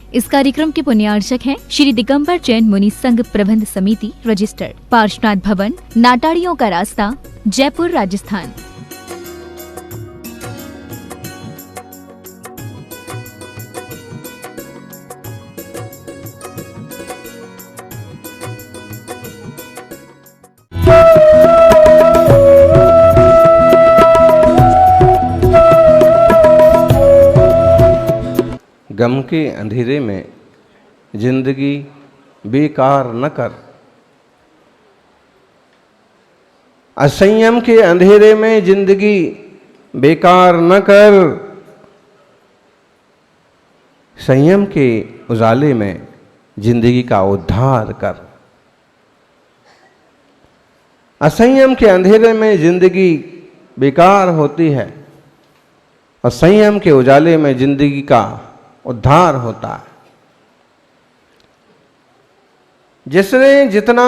इस कार्यक्रम के पुण्यार्चक हैं श्री दिगंबर जैन मुनि संघ प्रबंध समिति रजिस्टर्ड, पार्श्वनाथ भवन, नाटाड़ियों का रास्ता, जयपुर, राजस्थान। गम के अंधेरे में जिंदगी बेकार न कर, असंयम के अंधेरे में जिंदगी बेकार न कर, संयम के उजाले में जिंदगी का उद्धार कर। असंयम के अंधेरे में जिंदगी बेकार होती है और संयम के उजाले में जिंदगी का उद्धार होता है। जिसने जितना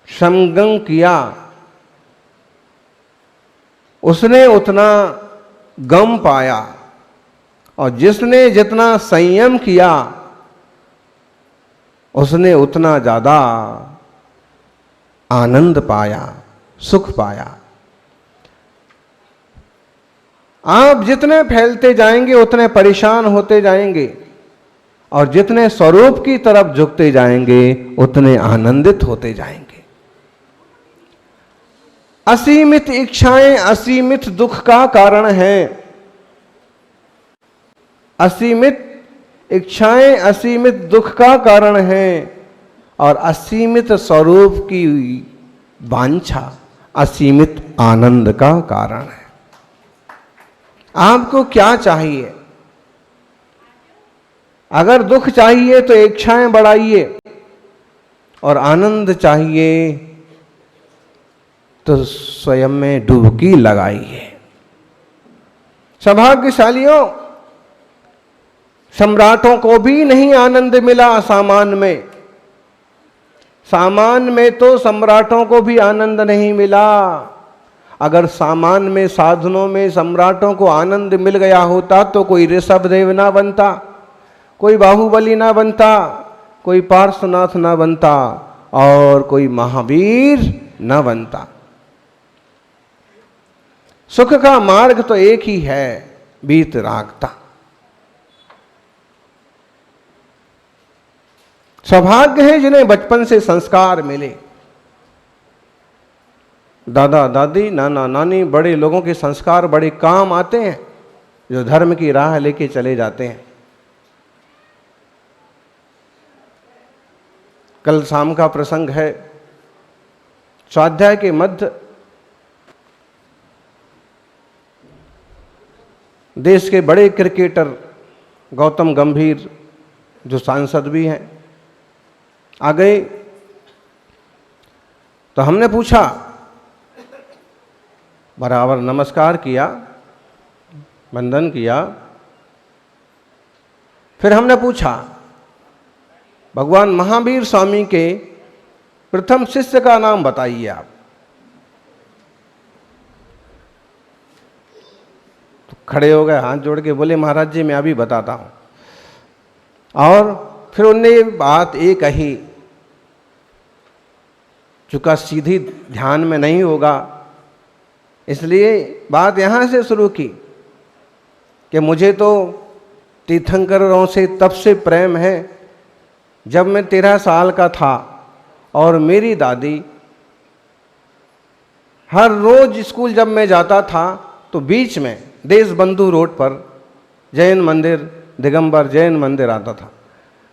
समगम किया उसने उतना गम पाया, और जिसने जितना संयम किया उसने उतना ज्यादा आनंद पाया, सुख पाया। आप जितने फैलते जाएंगे उतने परेशान होते जाएंगे, और जितने स्वरूप की तरफ झुकते जाएंगे उतने आनंदित होते जाएंगे। असीमित इच्छाएं असीमित दुख का कारण हैं। असीमित इच्छाएं असीमित दुख का कारण हैं, और असीमित स्वरूप की वांछा असीमित आनंद का कारण है। आपको क्या चाहिए? अगर दुख चाहिए तो इच्छाएं बढ़ाइए, और आनंद चाहिए तो स्वयं में डुबकी लगाइए। सौभाग्यशालियों, सम्राटों को भी नहीं आनंद मिला सामान में। सामान में तो सम्राटों को भी आनंद नहीं मिला। अगर सामान में, साधनों में सम्राटों को आनंद मिल गया होता तो कोई ऋषभदेव ना बनता, कोई बाहुबली ना बनता, कोई पार्श्वनाथ ना बनता, और कोई महावीर ना बनता। सुख का मार्ग तो एक ही है, वीतरागता। सौभाग्य है जिन्हें बचपन से संस्कार मिले। दादा दादी, नाना नानी, बड़े लोगों के संस्कार बड़े काम आते हैं, जो धर्म की राह लेके चले जाते हैं। कल शाम का प्रसंग है, स्वाध्याय के मध्य देश के बड़े क्रिकेटर गौतम गंभीर, जो सांसद भी हैं, आ गए। तो हमने पूछा, बराबर नमस्कार किया, वंदन किया। फिर हमने पूछा, भगवान महावीर स्वामी के प्रथम शिष्य का नाम बताइए आप। तो खड़े हो गए, हाथ जोड़ के बोले, महाराज जी मैं अभी बताता हूं। और फिर उनने ये बात ये कही, चूंकि सीधी ध्यान में नहीं होगा, इसलिए बात यहां से शुरू की कि मुझे तो तीर्थंकरों से तब से प्रेम है जब मैं 13 साल का था, और मेरी दादी हर रोज स्कूल जब मैं जाता था तो बीच में देशबंधु रोड पर जैन मंदिर, दिगंबर जैन मंदिर आता था,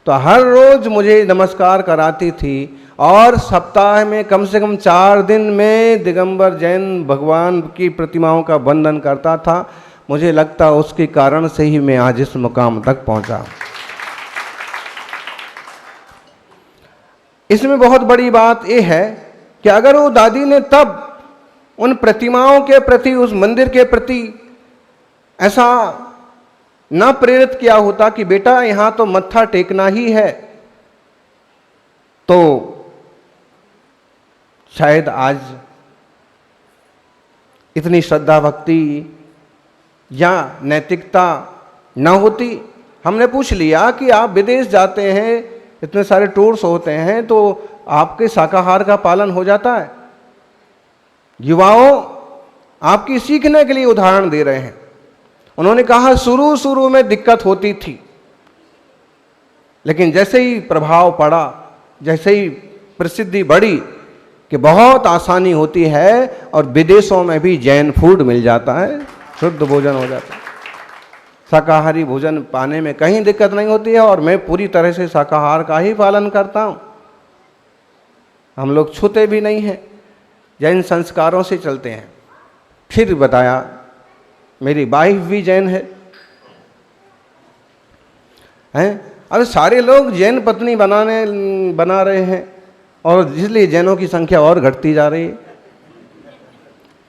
तो हर रोज मुझे नमस्कार कराती थी, और सप्ताह में कम से कम 4 दिन में दिगंबर जैन भगवान की प्रतिमाओं का वंदन करता था। मुझे लगता उसके कारण से ही मैं आज इस मुकाम तक पहुंचा। इसमें बहुत बड़ी बात यह है कि अगर वो दादी ने तब उन प्रतिमाओं के प्रति, उस मंदिर के प्रति ऐसा ना प्रेरित किया होता कि बेटा यहां तो मत्था टेकना ही है, तो शायद आज इतनी श्रद्धा भक्ति या नैतिकता न होती, हमने पूछ लिया कि आप विदेश जाते हैं, इतने सारे टूर्स होते हैं, तो आपके शाकाहार का पालन हो जाता है? युवाओं आपकी सीखने के लिए उदाहरण दे रहे हैं। उन्होंने कहा शुरू शुरू में दिक्कत होती थी, लेकिन जैसे ही प्रभाव पड़ा, जैसे ही प्रसिद्धि बढ़ी कि बहुत आसानी होती है और विदेशों में भी जैन फूड मिल जाता है, शुद्ध भोजन हो जाता है, शाकाहारी भोजन पाने में कहीं दिक्कत नहीं होती है। और मैं पूरी तरह से शाकाहार का ही पालन करता हूँ। हम लोग छूते भी नहीं हैं, जैन संस्कारों से चलते हैं। फिर बताया मेरी वाइफ भी जैन है, हैं? अब सारे लोग जैन पत्नी बना रहे हैं और इसलिए जैनों की संख्या और घटती जा रही है।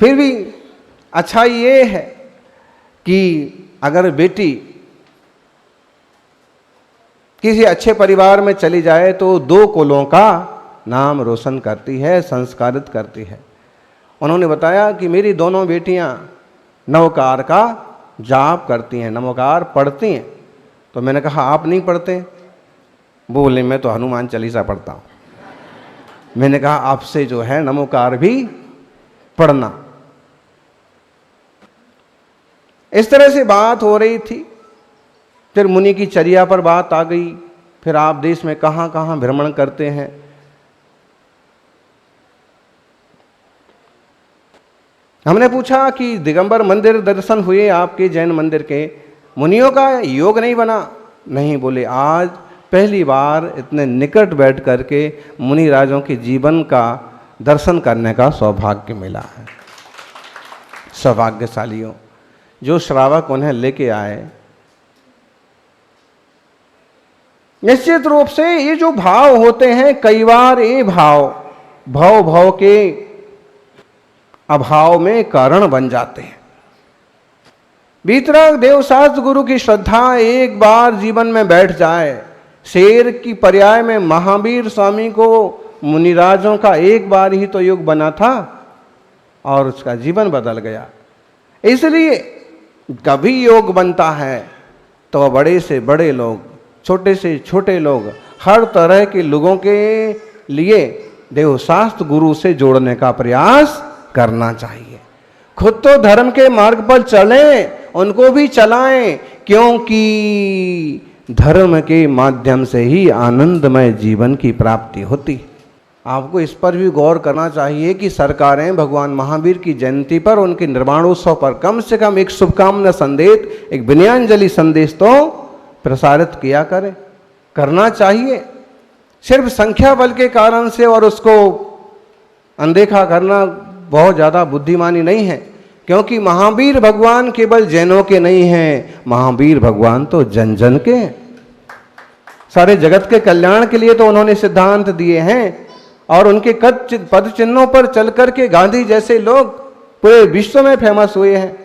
फिर भी अच्छा ये है कि अगर बेटी किसी अच्छे परिवार में चली जाए तो 2 कुलों का नाम रोशन करती है, संस्कारित करती है। उन्होंने बताया कि मेरी दोनों बेटियां नवकार का जाप करती हैं, नवकार पढ़ती हैं। तो मैंने कहा आप नहीं पढ़ते? बोले मैं तो हनुमान चालीसा पढ़ता हूँ। मैंने कहा आपसे जो है नमोकार भी पढ़ना। इस तरह से बात हो रही थी। फिर मुनि की चर्या पर बात आ गई। फिर आप देश में कहाँ कहाँ भ्रमण करते हैं। हमने पूछा कि दिगंबर मंदिर दर्शन हुए आपके जैन मंदिर के, मुनियों का योग नहीं बना? नहीं। बोले आज पहली बार इतने निकट बैठ करके मुनि राजों के जीवन का दर्शन करने का सौभाग्य मिला है। सौभाग्यशालियों, जो श्रावक उन्हें लेके आए। निश्चित रूप से ये जो भाव होते हैं, कई बार ये भाव के अभाव में कारण बन जाते हैं। भीतरक देवशास्त्र गुरु की श्रद्धा एक बार जीवन में बैठ जाए। शेर की पर्याय में महावीर स्वामी को मुनिराजों का एक बार ही तो योग बना था और उसका जीवन बदल गया। इसलिए कभी योग बनता है तो बड़े से बड़े लोग, छोटे से छोटे लोग, हर तरह के लोगों के लिए देवशास्त्र गुरु से जोड़ने का प्रयास करना चाहिए। खुद तो धर्म के मार्ग पर चलें, उनको भी चलाएं, क्योंकि धर्म के माध्यम से ही आनंदमय जीवन की प्राप्ति होती है। आपको इस पर भी गौर करना चाहिए कि सरकारें भगवान महावीर की जयंती पर, उनके निर्वाणोत्सव पर कम से कम एक शुभकामना संदेश, एक विनयाञ्जलि संदेश तो प्रसारित किया करें, करना चाहिए। सिर्फ संख्या बल के कारण से और उसको अनदेखा करना बहुत ज़्यादा बुद्धिमानी नहीं है, क्योंकि महावीर भगवान केवल जैनों के नहीं हैं, महावीर भगवान तो जन जन के हैं। सारे जगत के कल्याण के लिए तो उन्होंने सिद्धांत दिए हैं और उनके पद चिन्हों पर चल करके गांधी जैसे लोग पूरे विश्व में फेमस हुए हैं,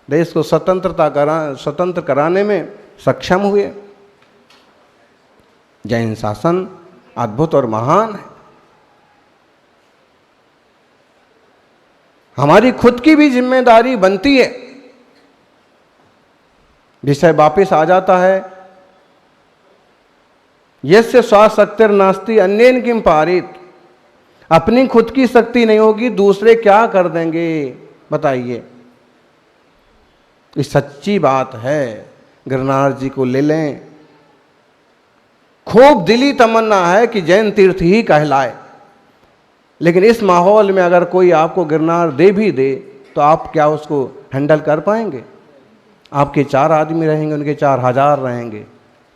देश को स्वतंत्र कराने में सक्षम हुए। जैन शासन अद्भुत और महान है। हमारी खुद की भी जिम्मेदारी बनती है। विषय वापिस आ जाता है, यस्य स्वशक्तिर्नास्ति अन्येन किम पारित। अपनी खुद की शक्ति नहीं होगी, दूसरे क्या कर देंगे बताइए। ये सच्ची बात है। गिरनार जी को ले लें, खूब दिली तमन्ना है कि जैन तीर्थ ही कहलाए, लेकिन इस माहौल में अगर कोई आपको गिरनार दे भी दे तो आप क्या उसको हैंडल कर पाएंगे? आपके 4 आदमी रहेंगे, उनके 4000 रहेंगे,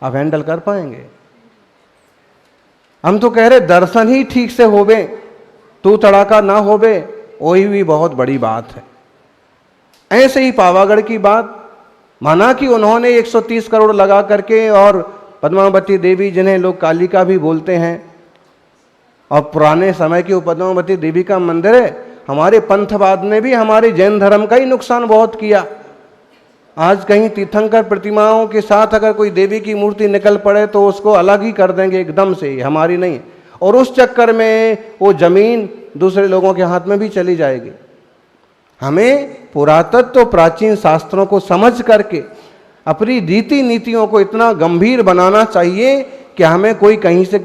आप हैंडल कर पाएंगे? हम तो कह रहे दर्शन ही ठीक से होवे, तू तड़ाका ना होवे, वही भी बहुत बड़ी बात है। ऐसे ही पावागढ़ की बात, माना कि उन्होंने 130 करोड़ लगा करके, और पद्मावती देवी जिन्हें लोग कालिका भी बोलते हैं, और पुराने समय की पद्मावती देवी का मंदिर है। हमारे पंथवाद ने भी हमारे जैन धर्म का ही नुकसान बहुत किया। आज कहीं तीर्थंकर प्रतिमाओं के साथ अगर कोई देवी की मूर्ति निकल पड़े तो उसको अलग ही कर देंगे एकदम से, हमारी नहीं। और उस चक्कर में वो जमीन दूसरे लोगों के हाथ में भी चली जाएगी। हमें पुरातत्व, प्राचीन शास्त्रों को समझ करके अपनी रीति नीतियों को इतना गंभीर बनाना चाहिए कि हमें कोई कहीं से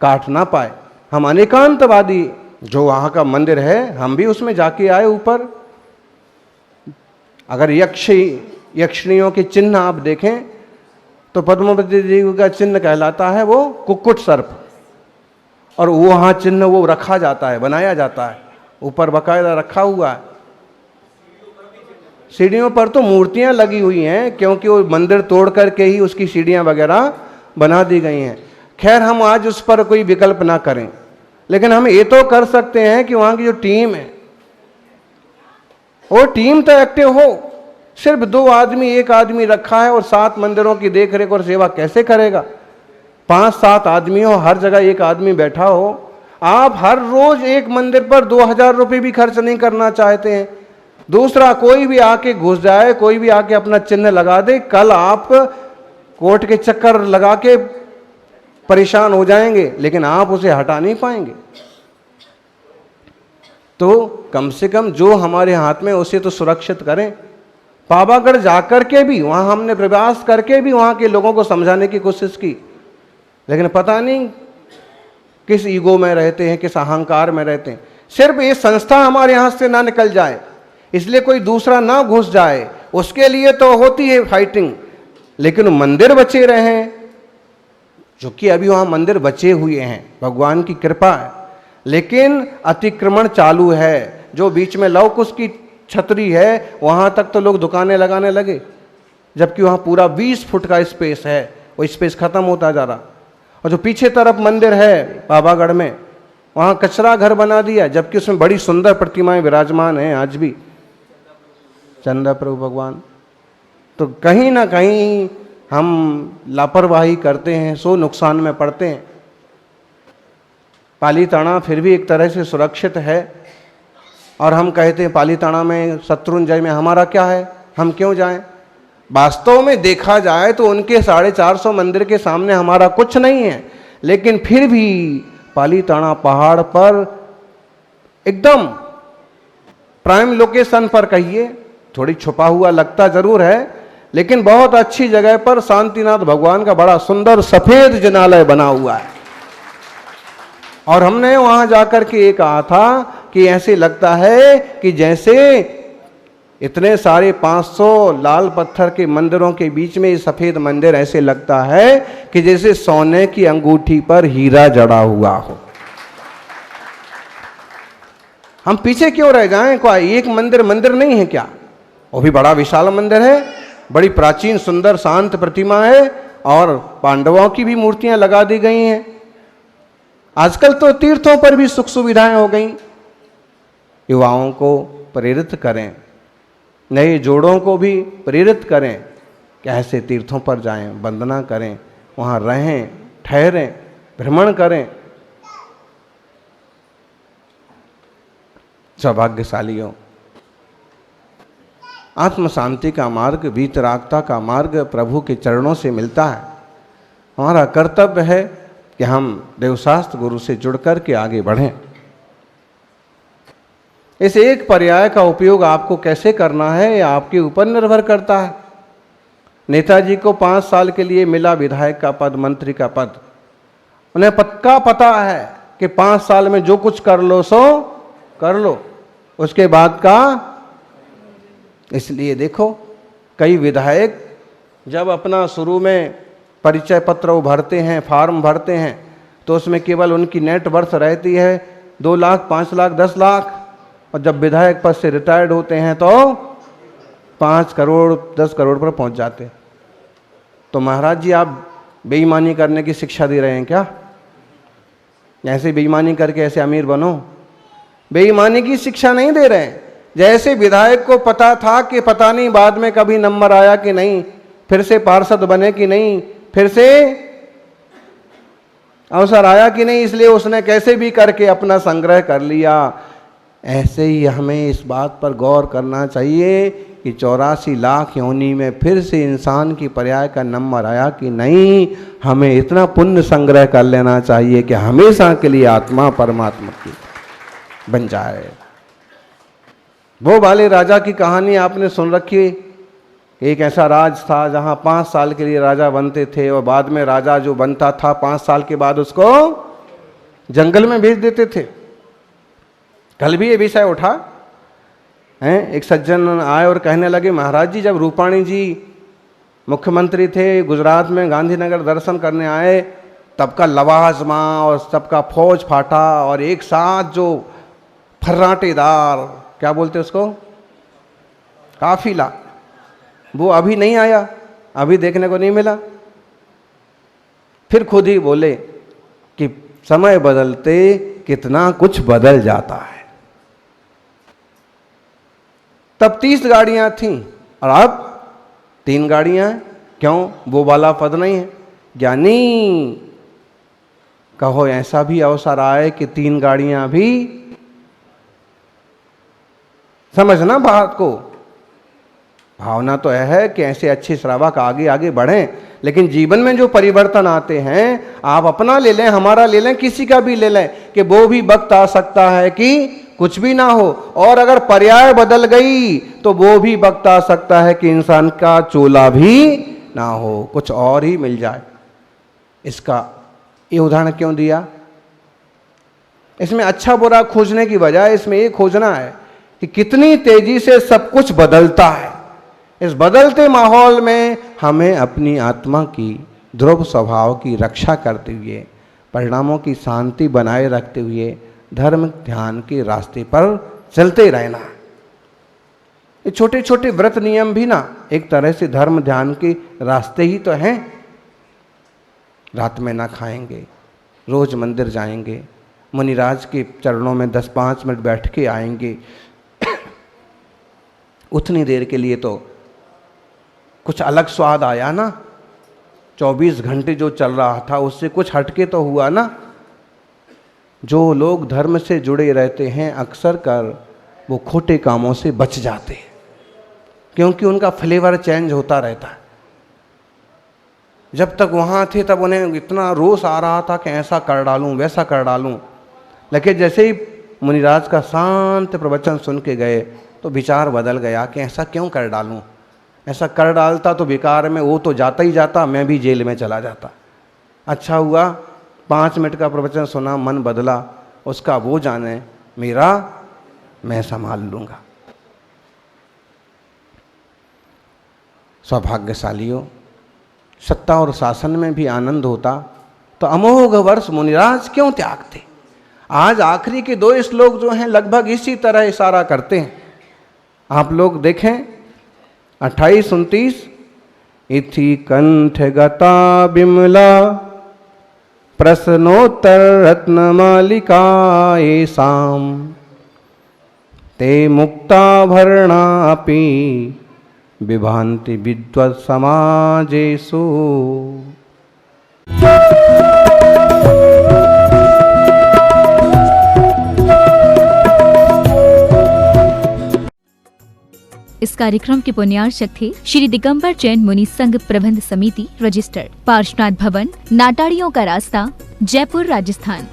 काट ना पाए। हम अनेकांतवादी, जो वहाँ का मंदिर है हम भी उसमें जाके आए ऊपर। अगर यक्षिणियों के चिन्ह आप देखें तो पद्मावती जी का चिन्ह कहलाता है वो कुक्कुट सर्प, और वो वहाँ चिन्ह वो रखा जाता है, बनाया जाता है, ऊपर बकायदा रखा हुआ है। सीढ़ियों पर तो मूर्तियां लगी हुई हैं, क्योंकि वो मंदिर तोड़ करके ही उसकी सीढ़ियां वगैरह बना दी गई हैं। खैर, हम आज उस पर कोई विकल्प ना करें, लेकिन हम ये तो कर सकते हैं कि वहां की जो टीम है वो टीम तो एक्टिव हो। सिर्फ 2 आदमी, 1 आदमी रखा है और 7 मंदिरों की देखरेख और सेवा कैसे करेगा? 5-7 आदमी हो, हर जगह 1 आदमी बैठा हो। आप हर रोज एक मंदिर पर 2000 रुपये भी खर्च नहीं करना चाहते हैं। दूसरा, कोई भी आके घुस जाए, कोई भी आके अपना चिन्ह लगा दे, कल आप कोर्ट के चक्कर लगा के परेशान हो जाएंगे, लेकिन आप उसे हटा नहीं पाएंगे। तो कम से कम जो हमारे हाथ में उसे तो सुरक्षित करें। पावागढ़ जाकर के भी वहां हमने प्रयास करके भी वहां के लोगों को समझाने की कोशिश की, लेकिन पता नहीं किस ईगो में रहते हैं, किस अहंकार में रहते हैं। सिर्फ ये संस्था हमारे यहां से ना निकल जाए, इसलिए कोई दूसरा ना घुस जाए, उसके लिए तो होती है फाइटिंग, लेकिन मंदिर बचे रहें। जो कि अभी वहां मंदिर बचे हुए हैं, भगवान की कृपा है, लेकिन अतिक्रमण चालू है। जो बीच में लव कुश की छतरी है वहां तक तो लोग दुकानें लगाने लगे, जबकि वहां पूरा 20 फुट का स्पेस है, वो स्पेस खत्म होता जा रहा। और जो पीछे तरफ मंदिर है पावागढ़ में, वहां कचरा घर बना दिया, जबकि उसमें बड़ी सुंदर प्रतिमाएं विराजमान हैं आज भी, चंदा प्रभु भगवान। तो कहीं ना कहीं हम लापरवाही करते हैं, सो नुकसान में पड़ते हैं। पालीताना फिर भी एक तरह से सुरक्षित है, और हम कहते हैं पालीताना में, शत्रुंजय में हमारा क्या है, हम क्यों जाएं? वास्तव में देखा जाए तो उनके 450 मंदिर के सामने हमारा कुछ नहीं है, लेकिन फिर भी पालीताना पहाड़ पर एकदम प्राइम लोकेशन पर कहिए, थोड़ी छुपा हुआ लगता जरूर है, लेकिन बहुत अच्छी जगह पर शांतिनाथ भगवान का बड़ा सुंदर सफेद जिनालय बना हुआ है। और हमने वहां जाकर के ये कहा था कि ऐसे लगता है कि जैसे इतने सारे 500 लाल पत्थर के मंदिरों के बीच में ये सफेद मंदिर ऐसे लगता है कि जैसे सोने की अंगूठी पर हीरा जड़ा हुआ हो। हम पीछे क्यों रह जाएं? कोई एक मंदिर नहीं है क्या? वो भी बड़ा विशाल मंदिर है, बड़ी प्राचीन सुंदर शांत प्रतिमा है, और पांडवों की भी मूर्तियां लगा दी गई हैं। आजकल तो तीर्थों पर भी सुख सुविधाएं हो गई। युवाओं को प्रेरित करें, नए जोड़ों को भी प्रेरित करें कि ऐसे तीर्थों पर जाएं, वंदना करें, वहाँ रहें, ठहरें, भ्रमण करें। सौभाग्यशालियों, आत्म शांति का मार्ग, वीतरागता का मार्ग प्रभु के चरणों से मिलता है। हमारा कर्तव्य है कि हम देवशास्त्र गुरु से जुड़कर के आगे बढ़ें। इस एक पर्याय का उपयोग आपको कैसे करना है ये आपके ऊपर निर्भर करता है। नेताजी को 5 साल के लिए मिला विधायक का पद, मंत्री का पद। उन्हें पक्का पता है कि 5 साल में जो कुछ कर लो सो कर लो, उसके बाद का। इसलिए देखो, कई विधायक जब अपना शुरू में परिचय पत्र भरते हैं, फार्म भरते हैं, तो उसमें केवल उनकी नेट वर्थ रहती है 2 लाख, 5 लाख, 10 लाख, और जब विधायक पद से रिटायर्ड होते हैं तो 5 करोड़, 10 करोड़ पर पहुंच जाते हैं। तो महाराज जी, आप बेईमानी करने की शिक्षा दे रहे हैं क्या? ऐसे बेईमानी करके ऐसे अमीर बनो, बेईमानी की शिक्षा नहीं दे रहे हैं। जैसे विधायक को पता था कि पता नहीं बाद में कभी नंबर आया कि नहीं, फिर से पार्षद बने कि नहीं, फिर से अवसर आया कि नहीं, इसलिए उसने कैसे भी करके अपना संग्रह कर लिया। ऐसे ही हमें इस बात पर गौर करना चाहिए कि 84 लाख योनि में फिर से इंसान की पर्याय का नंबर आया कि नहीं। हमें इतना पुण्य संग्रह कर लेना चाहिए कि हमेशा के लिए आत्मा परमात्मा की बन जाए। वो वाले राजा की कहानी आपने सुन रखी, एक ऐसा राज था जहाँ 5 साल के लिए राजा बनते थे और बाद में राजा जो बनता था 5 साल के बाद उसको जंगल में भेज देते थे। कल भी ये विषय उठा हैं, एक सज्जन आए और कहने लगे, महाराज जी जब रूपाणी जी मुख्यमंत्री थे, गुजरात में गांधीनगर दर्शन करने आए, तब का लवाजमा और सबका फौज फाटा और एक साथ जो फर्राटेदार, क्या बोलते उसको, काफिला, वो अभी नहीं आया, अभी देखने को नहीं मिला। फिर खुद ही बोले कि समय बदलते कितना कुछ बदल जाता है। तब 30 गाड़ियां थीं और अब 3 गाड़ियां हैं। क्यों? वो वाला पद नहीं है। ज्ञानी कहो ऐसा भी अवसर आए कि 3 गाड़ियां भी, समझना बात को, भावना तो यह है कि ऐसे अच्छे श्रावक आगे आगे बढ़ें, लेकिन जीवन में जो परिवर्तन आते हैं, आप अपना ले लें, हमारा ले लें, किसी का भी ले लें, कि वो भी वक्त आ सकता है कि कुछ भी ना हो, और अगर पर्याय बदल गई तो वो भी वक्त आ सकता है कि इंसान का चोला भी ना हो, कुछ और ही मिल जाए। इसका ये उदाहरण क्यों दिया? इसमें अच्छा बुरा खोजने की बजाय इसमें ये खोजना है कि कितनी तेजी से सब कुछ बदलता है। इस बदलते माहौल में हमें अपनी आत्मा की ध्रुव स्वभाव की रक्षा करते हुए, परिणामों की शांति बनाए रखते हुए धर्म ध्यान के रास्ते पर चलते रहना। ये छोटे छोटे व्रत नियम भी ना एक तरह से धर्म ध्यान के रास्ते ही तो हैं। रात में ना खाएंगे, रोज मंदिर जाएंगे, मुनिराज के चरणों में 10-5 मिनट बैठ के आएंगे, उतनी देर के लिए तो कुछ अलग स्वाद आया ना। 24 घंटे जो चल रहा था उससे कुछ हटके तो हुआ ना। जो लोग धर्म से जुड़े रहते हैं अक्सर कर वो खोटे कामों से बच जाते हैं, क्योंकि उनका फ्लेवर चेंज होता रहता है। जब तक वहाँ थे तब उन्हें इतना रोष आ रहा था कि ऐसा कर डालूं, वैसा कर डालूं, लेकिन जैसे ही मुनिराज का शांत प्रवचन सुन के गए तो विचार बदल गया कि ऐसा क्यों कर डालूं, ऐसा कर डालता तो बेकार में वो तो जाता ही जाता, मैं भी जेल में चला जाता। अच्छा हुआ 5 मिनट का प्रवचन सुना, मन बदला, उसका वो जाने, मेरा मैं संभाल लूँगा। सौभाग्यशालियों, सत्ता और शासन में भी आनंद होता तो अमोघ वर्ष मुनिराज क्यों त्यागते। आज आखिरी के 2 श्लोक जो हैं लगभग इसी तरह इशारा करते हैं। आप लोग देखें 28-29, इथि कंठ गता बिमला प्रश्नोत्तर रत्नमालिका येषां ते मुक्ताभरणापि विभान्ति विद्वत् समाजेषु। इस कार्यक्रम के पुण्यार्चक थे श्री दिगंबर जैन मुनि संघ प्रबंध समिति रजिस्टर्ड, पार्श्वनाथ भवन, नाटाड़ियों का रास्ता, जयपुर, राजस्थान।